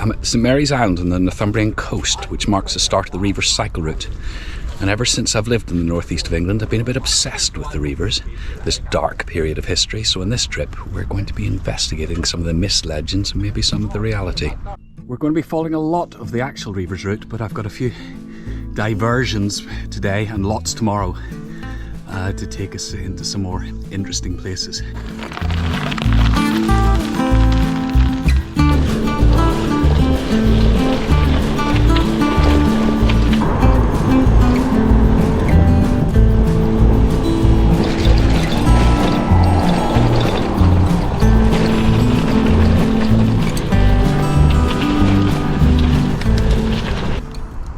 I'm at St Mary's Island on the Northumbrian coast, which marks the start of the Reivers cycle route. And ever since I've lived in the northeast of England, I've been a bit obsessed with the Reivers, this dark period of history. So in this trip, we're going to be investigating some of the myths, legends, and maybe some of the reality. We're going to be following a lot of the actual Reivers route, but I've got a few diversions today and lots tomorrow to take us into some more interesting places.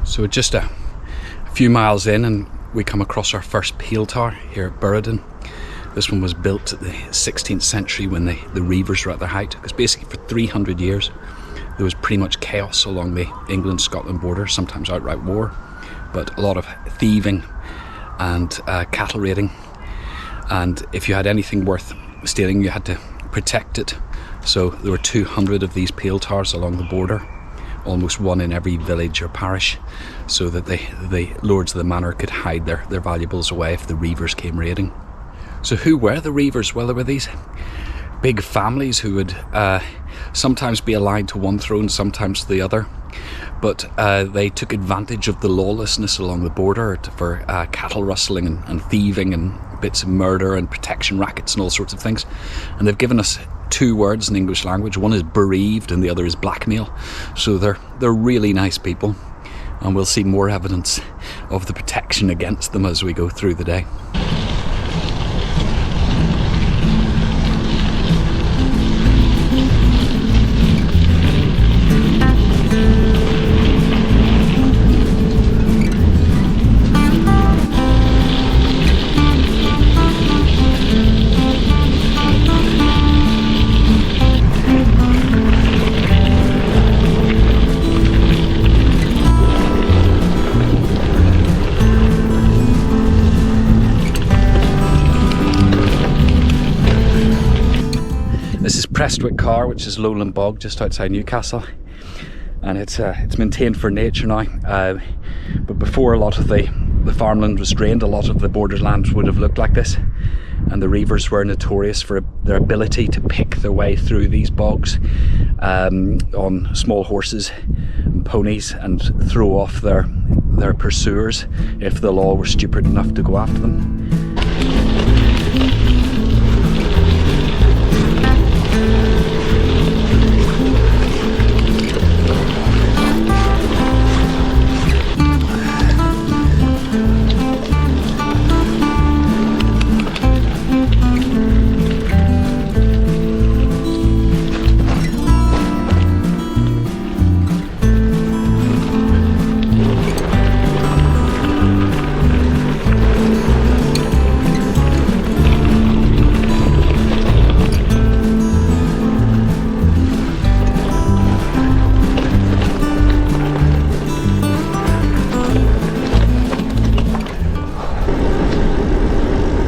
So we're just a few miles in and we come across our first peel tower here at Burradon. This one was built at the 16th century when the Reivers were at their height. Because basically for 300 years there was pretty much chaos along the England-Scotland border, sometimes outright war, but a lot of thieving and cattle raiding. And if you had anything worth stealing, you had to protect it. So there were 200 of these peel towers along the border, almost one in every village or parish, so that the lords of the manor could hide their valuables away if the Reivers came raiding. So who were the Reivers? Well, there were these big families who would sometimes be aligned to one throne, sometimes to the other, but they took advantage of the lawlessness along the border for cattle rustling and thieving and bits of murder and protection rackets and all sorts of things. And they've given us two words in English language. One is bereaved and the other is blackmail. So they're really nice people, and we'll see more evidence of the protection against them as we go through the day. This is Prestwick Carr, which is lowland bog just outside Newcastle, and it's maintained for nature now. But before a lot of the farmland was drained, a lot of the borderlands would have looked like this, and the Reivers were notorious for their ability to pick their way through these bogs on small horses and ponies and throw off their pursuers if the law were stupid enough to go after them.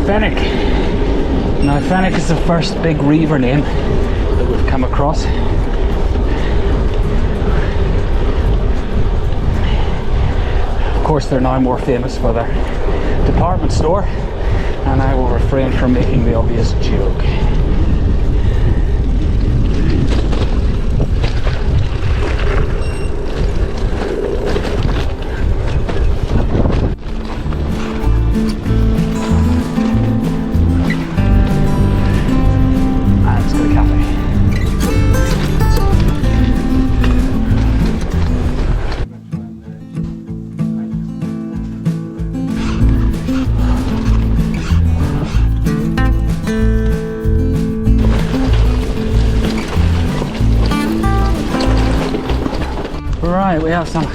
Fennek. Now Fennek is the first big Reiver name that we've come across. Of course they're now more famous for their department store, and I will refrain from making the obvious joke. Right, we have some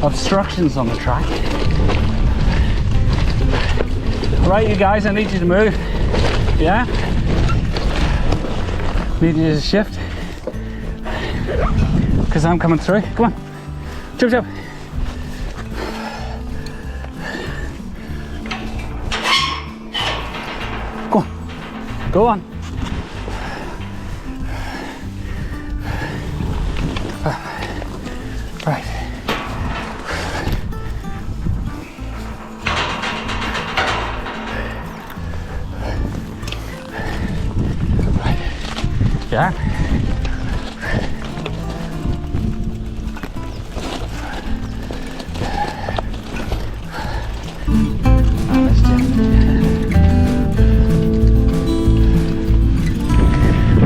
obstructions on the track. Right, you guys, I need you to move. Yeah? Need you to shift. Because I'm coming through. Come on. Jump, jump. Go on. Go on. Yeah.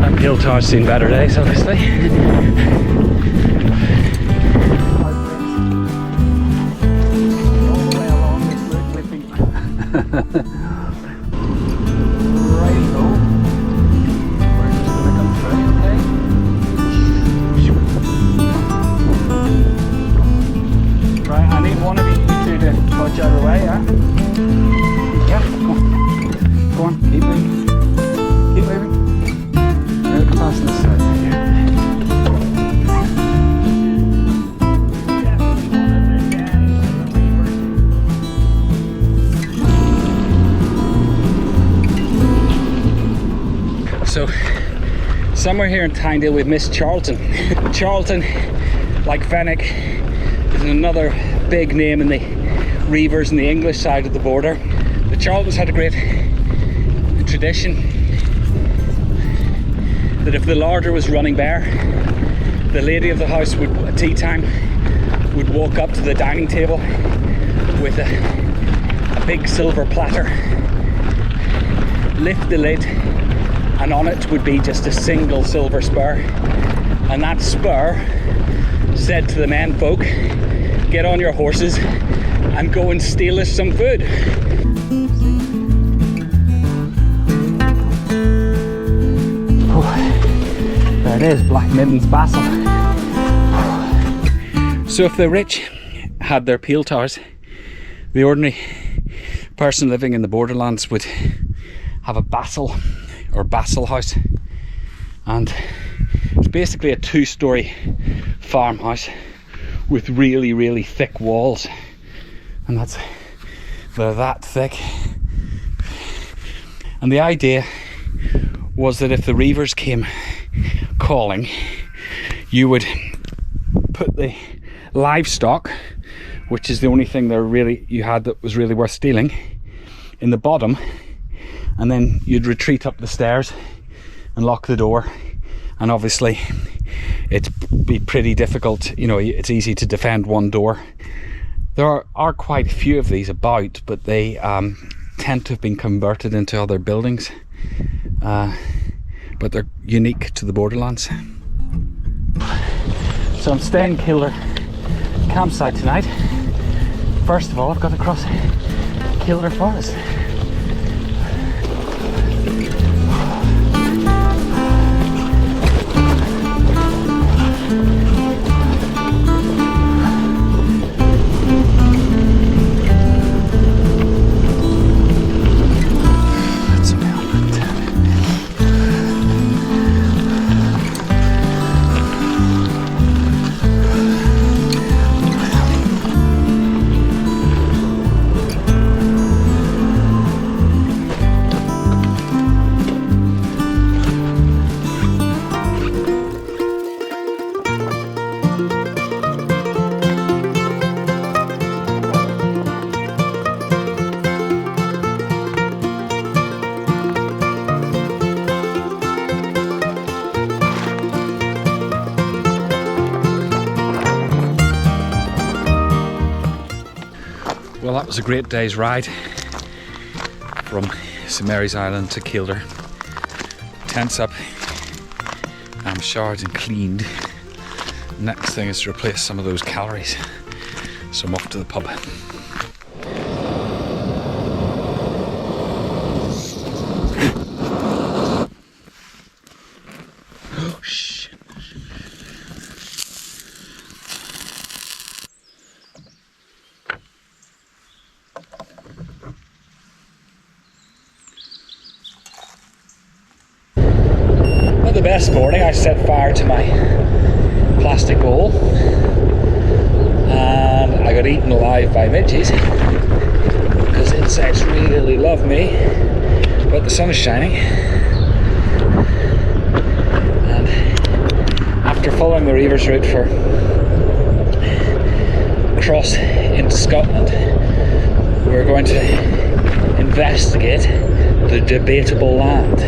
That hill tower's seen better days, obviously. All the way along this route, clipping. Right, go. We're just going to come through, okay? Right, I need one of you two to touch out of the way, yeah? Yeah, go on. Go on, keep moving. Keep moving. We'll come past this side. So, somewhere here in Tyndale we've missed Charlton. Charlton, like Fennek, is another big name in the Reivers and the English side of the border. The Charltons had a great tradition that if the larder was running bare, the lady of the house would, at tea time, would walk up to the dining table with a big silver platter, lift the lid, and on it would be just a single silver spur, and that spur said to the men folk, get on your horses and go and steal us some food. Oh, there it is, Black Middens Castle. So if the rich had their peel towers, the ordinary person living in the borderlands would have a basel or bassel house, and it's basically a two-story farmhouse with really thick walls, and they're that thick. And the idea was that if the Reivers came calling, you would put the livestock, which is the only thing you had that was really worth stealing, in the bottom, and then you'd retreat up the stairs and lock the door. And obviously it'd be pretty difficult, you know, it's easy to defend one door. There are quite a few of these about, but they tend to have been converted into other buildings, but they're unique to the borderlands. So I'm staying in Kildare campsite tonight. First of all, I've got to cross Kildare Forest. Well, that was a great day's ride from St Mary's Island to Kildare. Tents up, showered and cleaned. Next thing is to replace some of those calories. So I'm off to the pub. Oh shit. The best morning, I set fire to my plastic bowl and I got eaten alive by midges because insects really love me, but the sun is shining, and after following the Reivers Route for across into Scotland, we're going to investigate the Debatable Land.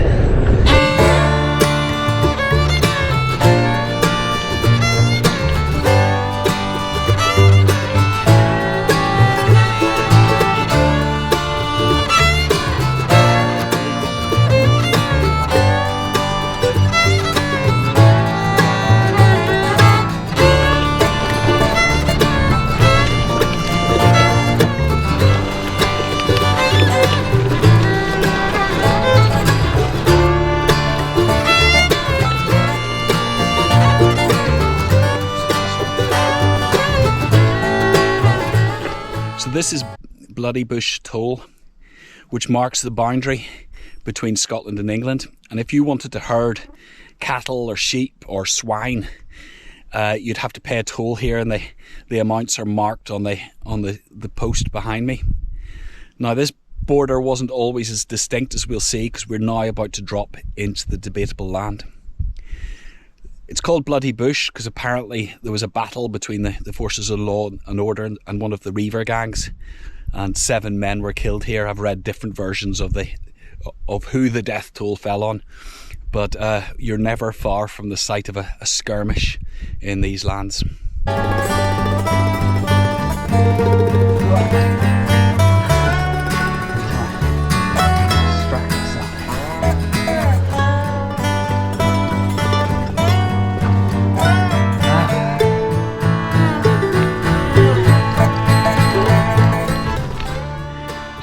So this is Bloody Bush Toll, which marks the boundary between Scotland and England. And if you wanted to herd cattle or sheep or swine, you'd have to pay a toll here, and the amounts are marked on the post behind me. Now this border wasn't always as distinct as we'll see, because we're now about to drop into the Debatable Land. It's called Bloody Bush because apparently there was a battle between the forces of law and order and one of the Reivers gangs, and 7 men were killed here. I've read different versions of who the death toll fell on, but you're never far from the site of a skirmish in these lands.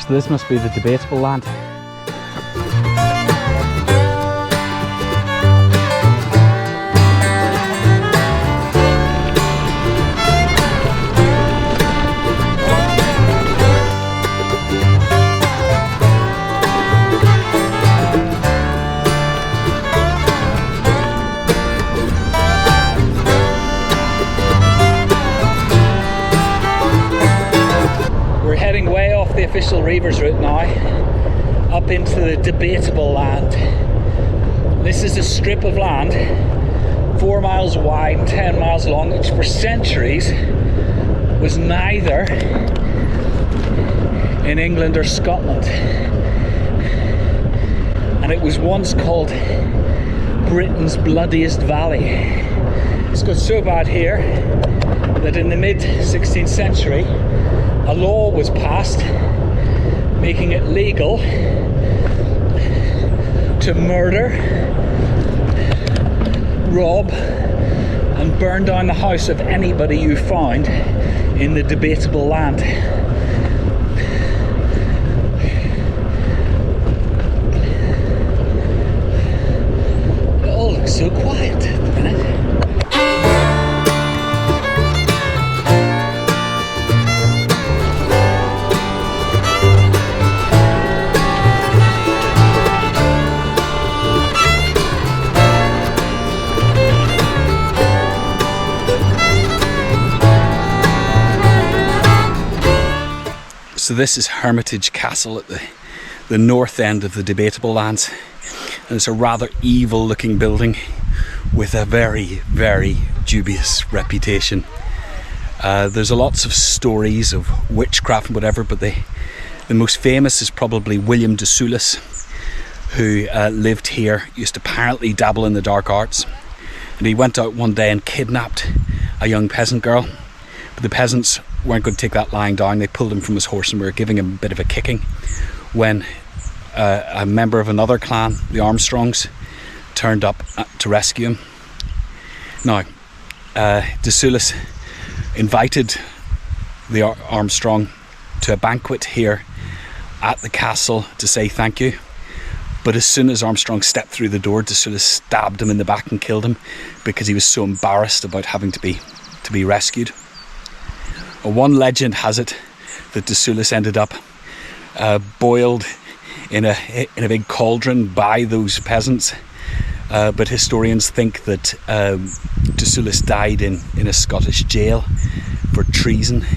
So this must be the Debatable Land. We're heading way off the official Reivers Route now, up into the Debatable Land. This is a strip of land 4 miles wide, 10 miles long, which for centuries was neither in England or Scotland. And it was once called Britain's Bloodiest Valley. It's got so bad here that in the mid-16th century a law was passed making it legal to murder, rob and burn down the house of anybody you found in the Debatable Land. It all looks so quiet at the minute. So this is Hermitage Castle at the north end of the Debatable Lands, and it's a rather evil looking building with a very, very dubious reputation. There's lots of stories of witchcraft and whatever, but the most famous is probably William de Soulis, who lived here, used to apparently dabble in the dark arts, and he went out one day and kidnapped a young peasant girl. But the peasants weren't going to take that lying down. They pulled him from his horse and were giving him a bit of a kicking when a member of another clan, the Armstrongs, turned up to rescue him. Now, de Soulis invited the Armstrong to a banquet here at the castle to say thank you. But as soon as Armstrong stepped through the door, de Soulis stabbed him in the back and killed him because he was so embarrassed about having to be rescued. One legend has it that de Soulis ended up boiled in a big cauldron by those peasants, but historians think that de Soulis died in a Scottish jail for treason,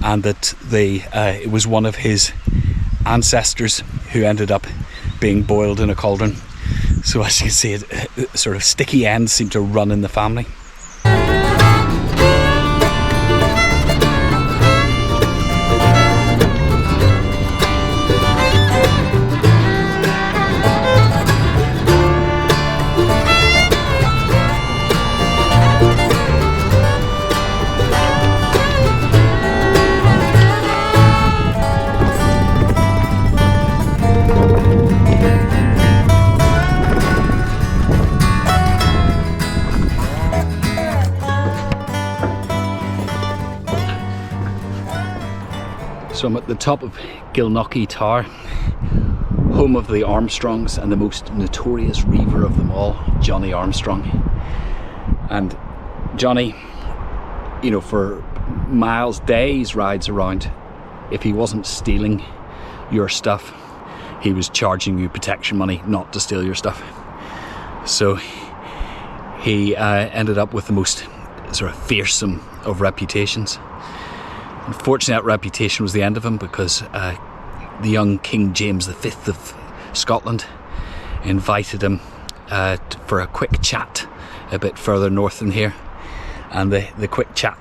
and that it was one of his ancestors who ended up being boiled in a cauldron. So as you can see, sort of sticky ends seem to run in the family. So I'm at the top of Gilnockie Tower, home of the Armstrongs and the most notorious reaver of them all, Johnny Armstrong. And Johnny, you know, for miles, days rides around if he wasn't stealing your stuff, he was charging you protection money not to steal your stuff. So he ended up with the most sort of fearsome of reputations. Unfortunately, that reputation was the end of him, because the young King James V of Scotland invited him for a quick chat a bit further north than here, and the quick chat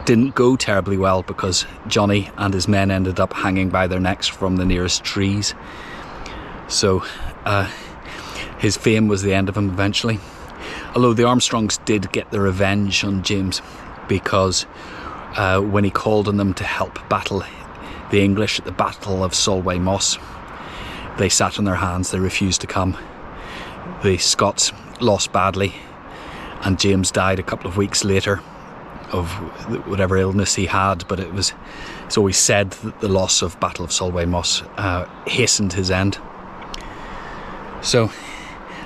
didn't go terribly well, because Johnny and his men ended up hanging by their necks from the nearest trees. So his fame was the end of him eventually, although the Armstrongs did get their revenge on James, because when he called on them to help battle the English at the Battle of Solway Moss, they sat on their hands, they refused to come. The Scots lost badly, and James died a couple of weeks later of whatever illness he had, but it's always said that the loss of Battle of Solway Moss hastened his end. So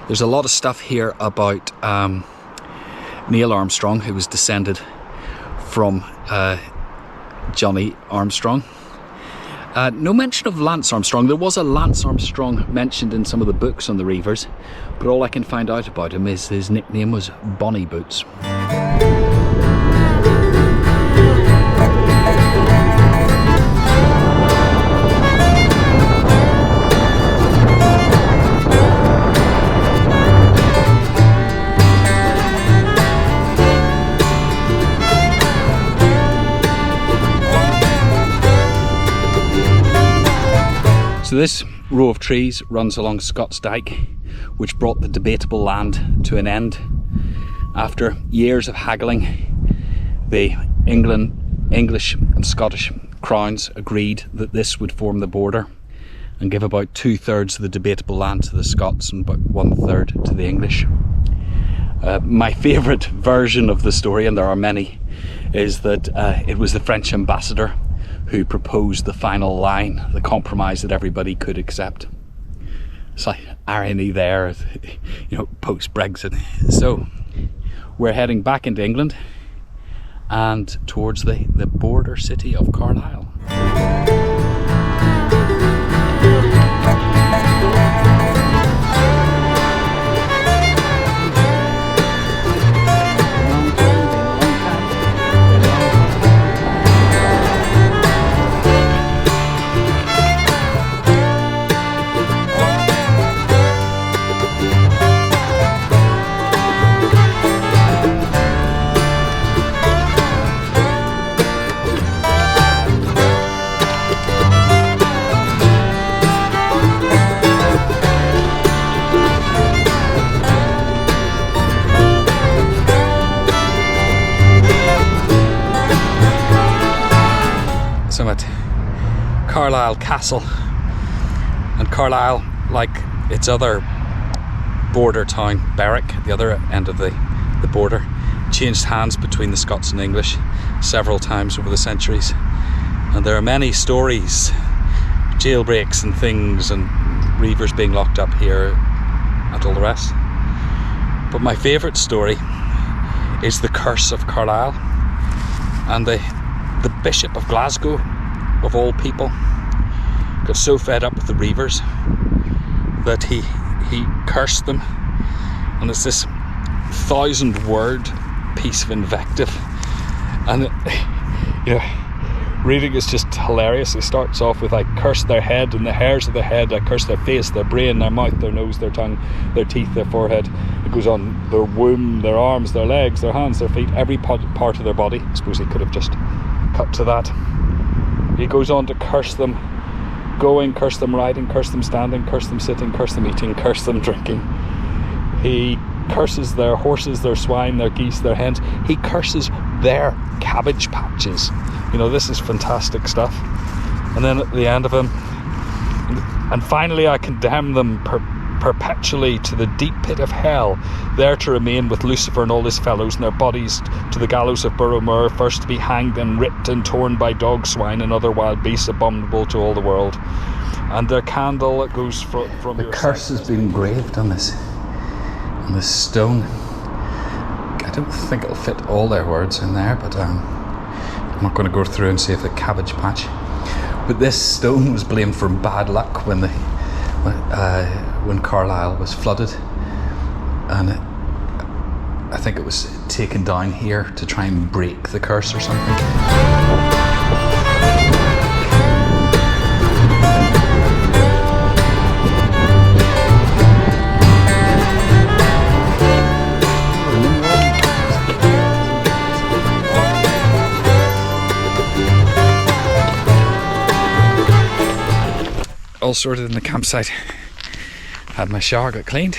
there's a lot of stuff here about Neil Armstrong, who was descended from Johnny Armstrong. No mention of Lance Armstrong. There was a Lance Armstrong mentioned in some of the books on the Reivers, but all I can find out about him is his nickname was Bonnie Boots. So this row of trees runs along Scott's Dike, which brought the Debatable Land to an end. After years of haggling, the English and Scottish crowns agreed that this would form the border and give about 2/3 of the Debatable Land to the Scots and about 1/3 to the English. My favourite version of the story, and there are many, is that it was the French ambassador who proposed the final line, the compromise that everybody could accept. It's like irony there, you know, post-Brexit. So we're heading back into England and towards the border city of Carlisle. Carlisle Castle, and Carlisle, like its other border town Berwick, the other end of the border, changed hands between the Scots and English several times over the centuries, and there are many stories, jailbreaks and things, and reivers being locked up here and all the rest. But my favourite story is the curse of Carlisle, and the Bishop of Glasgow, of all people, got so fed up with the reivers that he cursed them, and it's this 1,000-word piece of invective, and you know, reading is just hilarious. It starts off with, I curse their head and the hairs of the head, I curse their face, their brain, their mouth, their nose, their tongue, their teeth, their forehead. It goes on, their womb, their arms, their legs, their hands, their feet, every part of their body. I suppose he could have just cut to that. He goes on to curse them going, curse them riding, curse them standing, curse them sitting, curse them eating, curse them drinking. He curses their horses, their swine, their geese, their hens. He curses their cabbage patches. You know, this is fantastic stuff. And then at the end of him, and finally I condemn them perpetually to the deep pit of hell, there to remain with Lucifer and all his fellows, and their bodies to the gallows of Burrow, first to be hanged and ripped and torn by dog, swine and other wild beasts, abominable to all the world. And their candle that goes from the your curse has been engraved on this stone. I don't think it'll fit all their words in there, but I'm not going to go through and see if the cabbage patch. But this stone was blamed for bad luck when Carlisle was flooded, and I think it was taken down here to try and break the curse or something. All sorted in the campsite. Had my shower, got cleaned.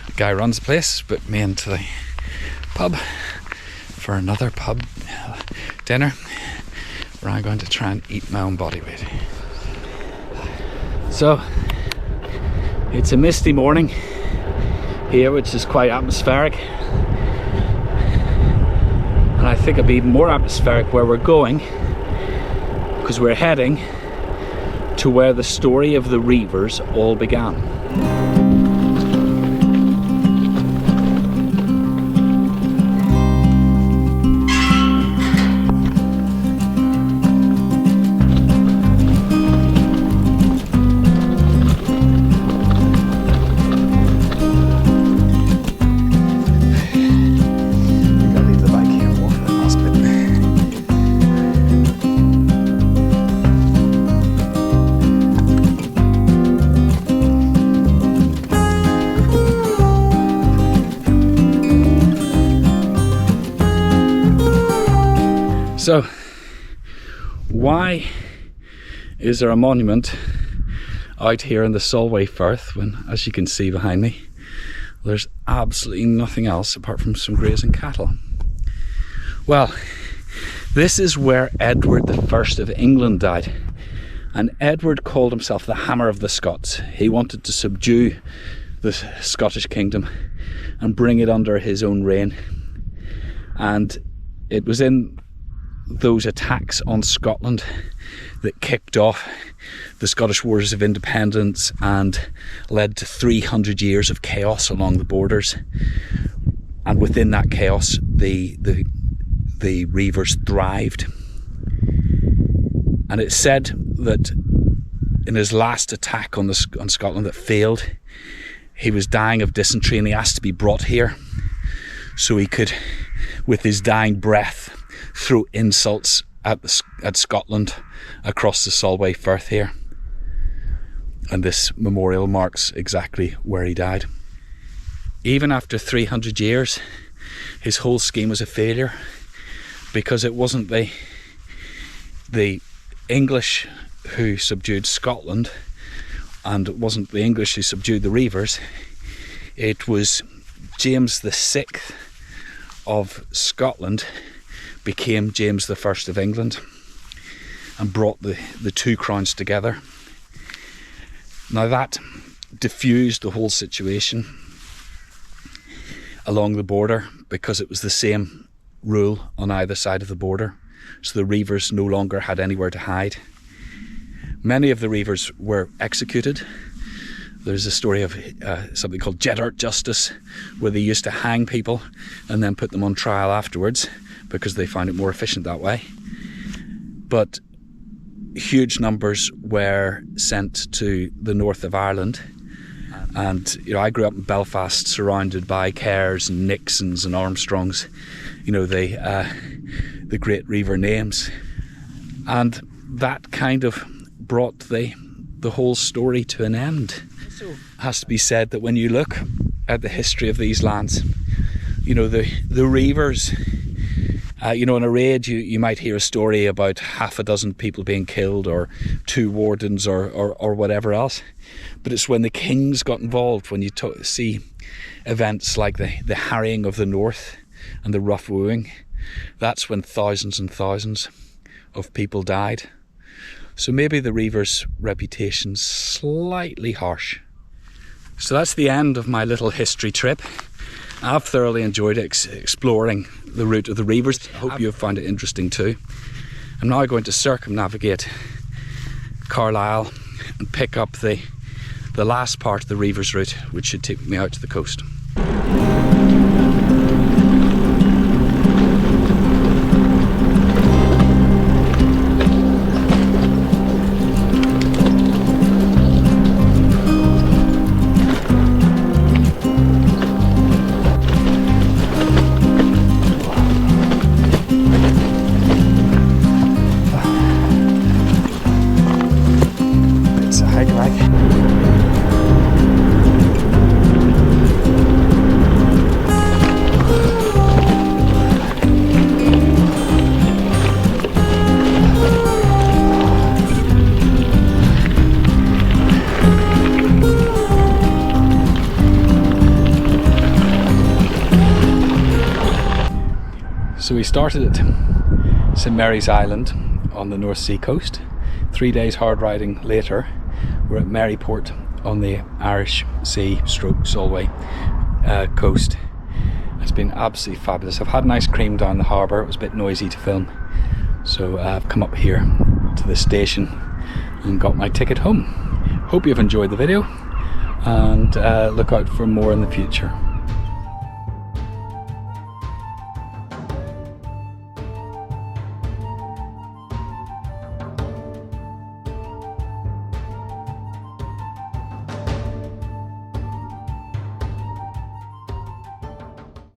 The guy runs the place, put me into the pub for another pub dinner where I'm going to try and eat my own body weight. So it's a misty morning here, which is quite atmospheric, and I think it'll be more atmospheric where we're going, because we're heading to where the story of the Reivers all began. So, why is there a monument out here in the Solway Firth when, as you can see behind me, there's absolutely nothing else apart from some grazing cattle? Well, this is where Edward I of England died, and Edward called himself the Hammer of the Scots. He wanted to subdue the Scottish kingdom and bring it under his own reign, and it was in those attacks on Scotland that kicked off the Scottish Wars of Independence and led to 300 years of chaos along the borders. And within that chaos, the Reivers thrived. And it's said that in his last attack on Scotland that failed, he was dying of dysentery and he asked to be brought here so he could, with his dying breath, throw insults at Scotland across the Solway Firth here. And this memorial marks exactly where he died. Even after 300 years, his whole scheme was a failure, because it wasn't the English who subdued Scotland, and it wasn't the English who subdued the Reivers. It was James VI of Scotland became James I of England and brought the two crowns together. Now that diffused the whole situation along the border, because it was the same rule on either side of the border, so the Reivers no longer had anywhere to hide. Many of the Reivers were executed. There's a story of something called Jeddart justice, where they used to hang people and then put them on trial afterwards, because they found it more efficient that way. But huge numbers were sent to the north of Ireland, and I grew up in Belfast, surrounded by Kerrs and Nixons and Armstrongs, the great Reiver names, and that kind of brought the whole story to an end. It has to be said that when you look at the history of these lands, the Reivers, in a raid you might hear a story about half a dozen people being killed, or 2 wardens, or whatever else. But it's when the kings got involved, when you see events like the harrying of the north and the rough wooing, that's when thousands and thousands of people died. So maybe the Reivers' reputation's slightly harsh. So that's the end of my little history trip. I've thoroughly enjoyed exploring the route of the Reivers. I hope you've found it interesting too. I'm now going to circumnavigate Carlisle and pick up the last part of the Reivers Route, which should take me out to the coast. So we started at St Mary's Island on the North Sea coast. 3 days hard riding later, we're at Maryport on the Irish Sea / Solway coast. It's been absolutely fabulous. I've had an ice cream down the harbour. It was a bit noisy to film, so I've come up here to the station and got my ticket home. Hope you've enjoyed the video, and look out for more in the future.